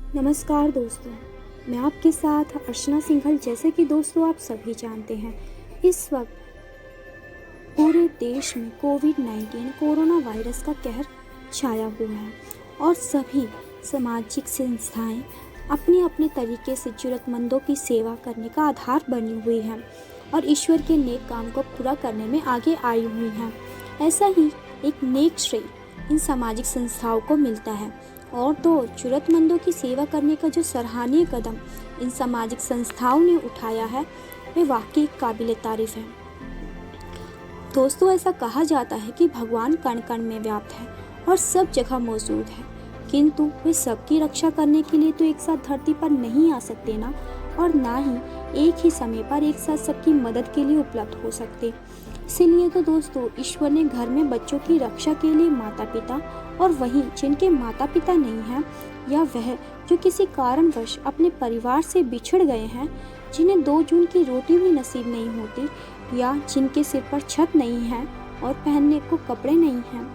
नमस्कार दोस्तों, मैं आपके साथ अर्चना सिंघल। जैसे कि दोस्तों आप सभी जानते हैं, इस वक्त पूरे देश में कोविड-19 कोरोना वायरस का कहर छाया हुआ है और सभी सामाजिक संस्थाएं अपने अपने तरीके से ज़रूरतमंदों की सेवा करने का आधार बनी हुई हैं और ईश्वर के नेक काम को पूरा करने में आगे आई हुई हैं। ऐसा ही एक नेक श्रेय इन सामाजिक संस्थाओं को मिलता है और तो ज़रूरतमंदों की सेवा करने का जो सराहनीय कदम इन सामाजिक संस्थाओं ने उठाया है, वे वाकई काबिल तारीफ़ है। दोस्तों, ऐसा कहा जाता है कि भगवान कण कण में व्याप्त है और सब जगह मौजूद है, किंतु वे सबकी रक्षा करने के लिए तो एक साथ धरती पर नहीं आ सकते ना, और ना ही एक ही समय पर एक साथ सबकी मदद के लिए उपलब्ध हो सकते। इसीलिए तो दोस्तों, ईश्वर ने घर में बच्चों की रक्षा के लिए माता पिता और वहीं जिनके माता पिता नहीं हैं या वह जो किसी कारणवश अपने परिवार से बिछड़ गए हैं, जिन्हें 2 जून की रोटी भी नसीब नहीं होती या जिनके सिर पर छत नहीं है और पहनने को कपड़े नहीं हैं,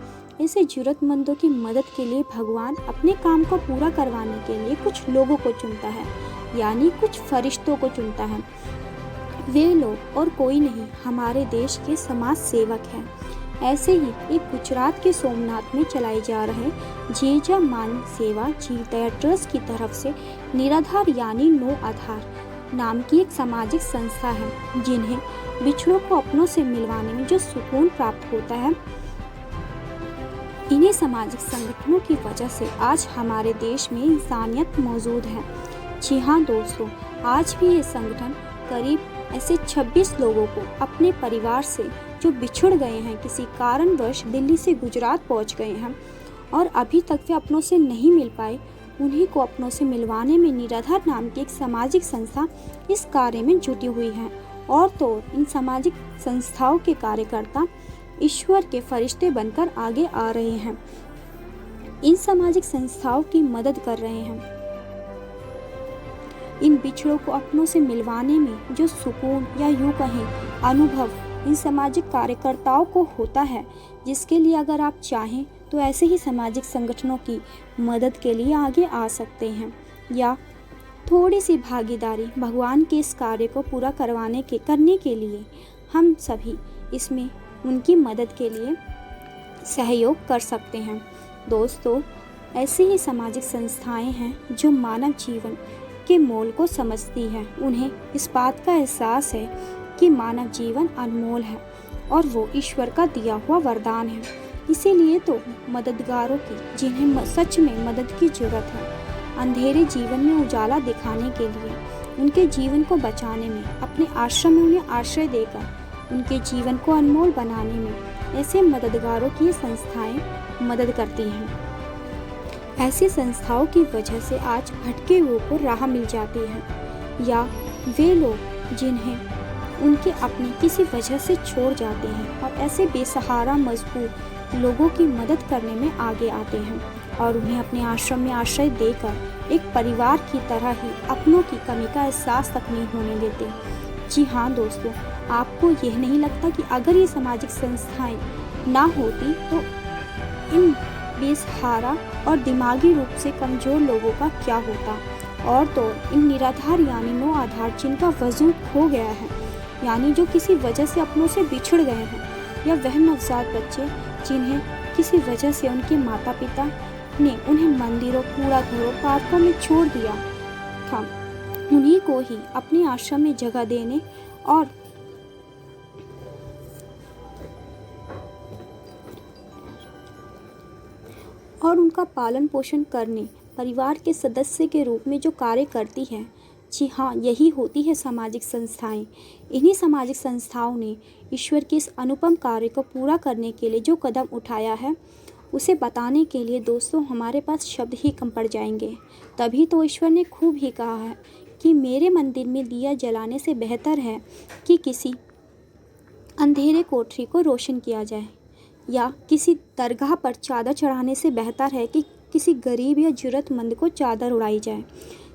ऐसे ज़रूरतमंदों की मदद के लिए भगवान अपने काम को पूरा करवाने के लिए कुछ लोगों को चुनता है, यानी कुछ फरिश्तों को चुनता है। वे लोग और कोई नहीं, हमारे देश के समाज सेवक हैं। ऐसे ही एक गुजरात के सोमनाथ में चलाए जा रहे जेजा मान सेवा जीवदया ट्रस्ट की तरफ से निराधार यानी नो आधार नाम की एक सामाजिक संस्था है, जिन्हें बिछड़ों को अपनों से मिलवाने में जो सुकून प्राप्त होता है, इन्हीं सामाजिक संगठनों की वजह से आज हमारे देश में इंसानियत मौजूद है। जी हाँ दोस्तों, आज भी ये संगठन करीब ऐसे 26 लोगों को अपने परिवार से जो बिछुड़ गए हैं, किसी कारणवश दिल्ली से गुजरात पहुंच गए हैं और अभी तक वे अपनों से नहीं मिल पाए, उन्हीं को अपनों से मिलवाने में निराधार नाम की एक सामाजिक संस्था इस कार्य में जुटी हुई है। और तो इन सामाजिक संस्थाओं के कार्यकर्ता ईश्वर के फरिश्ते बनकर आगे आ रहे हैं, इन सामाजिक संस्थाओं की मदद कर रहे हैं। इन बिछड़ों को अपनों से मिलवाने में जो सुकून या यूँ कहें अनुभव इन सामाजिक कार्यकर्ताओं को होता है, जिसके लिए अगर आप चाहें तो ऐसे ही सामाजिक संगठनों की मदद के लिए आगे आ सकते हैं या थोड़ी सी भागीदारी भगवान के इस कार्य को पूरा करने के लिए हम सभी इसमें उनकी मदद के लिए सहयोग कर सकते हैं। दोस्तों, ऐसी ही सामाजिक संस्थाएं हैं जो मानव जीवन के मोल को समझती है। उन्हें इस बात का एहसास है कि मानव जीवन अनमोल है और वो ईश्वर का दिया हुआ वरदान है। इसीलिए तो मददगारों की, जिन्हें सच में मदद की जरूरत है, अंधेरे जीवन में उजाला दिखाने के लिए, उनके जीवन को बचाने में, अपने आश्रम में उन्हें आश्रय देकर उनके जीवन को अनमोल बनाने में ऐसे मददगारों की संस्थाएं मदद करती हैं। ऐसी संस्थाओं की वजह से आज भटके हुओं को राह मिल जाती है या वे लोग जिन्हें उनके अपने किसी वजह से छोड़ जाते हैं और ऐसे बेसहारा मजबूर लोगों की मदद करने में आगे आते हैं और उन्हें अपने आश्रम में आश्रय देकर एक परिवार की तरह ही अपनों की कमी का एहसास तक नहीं होने देते। जी हाँ दोस्तों, आपको यह नहीं लगता कि अगर ये सामाजिक संस्थाएं ना होती तो इन बेसहारा और दिमागी रूप से कमज़ोर लोगों का क्या होता? और तो इन निराधार यानी नो आधार जिनका वजूद खो गया है, यानी जो किसी वजह से अपनों से बिछड़ गए हैं, या वह नवजात बच्चे जिन्हें किसी वजह से उनके माता पिता ने उन्हें मंदिरों, कूड़ा घरों, पार्कों में छोड़ दिया था, उन्हीं को ही अपने आश्रम में जगह देने और उनका पालन पोषण करने परिवार के सदस्य के रूप में जो कार्य करती है, जी हाँ, यही होती है सामाजिक संस्थाएं। इन्हीं सामाजिक संस्थाओं ने ईश्वर के इस अनुपम कार्य को पूरा करने के लिए जो कदम उठाया है, उसे बताने के लिए दोस्तों हमारे पास शब्द ही कम पड़ जाएंगे। तभी तो ईश्वर ने खूब ही कहा है कि मेरे मंदिर में दिया जलाने से बेहतर है कि किसी अंधेरे कोठरी को रोशन किया जाए, या किसी दरगाह पर चादर चढ़ाने से बेहतर है कि किसी गरीब या ज़रूरतमंद को चादर उड़ाई जाए।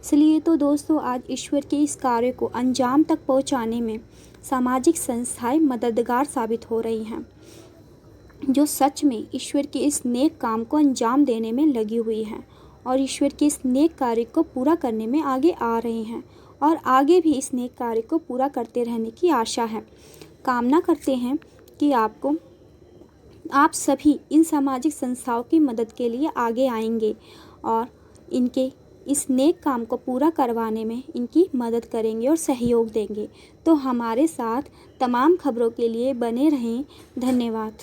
इसलिए तो दोस्तों, आज ईश्वर के इस कार्य को अंजाम तक पहुंचाने में सामाजिक संस्थाएं मददगार साबित हो रही हैं, जो सच में ईश्वर के इस नेक काम को अंजाम देने में लगी हुई हैं और ईश्वर के इस नेक कार्य को पूरा करने में आगे आ रहे हैं और आगे भी इस नेक कार्य को पूरा करते रहने की आशा है। कामना करते हैं कि आप सभी इन सामाजिक संस्थाओं की मदद के लिए आगे आएंगे और इनके इस नेक काम को पूरा करवाने में इनकी मदद करेंगे और सहयोग देंगे। तो हमारे साथ तमाम खबरों के लिए बने रहें। धन्यवाद।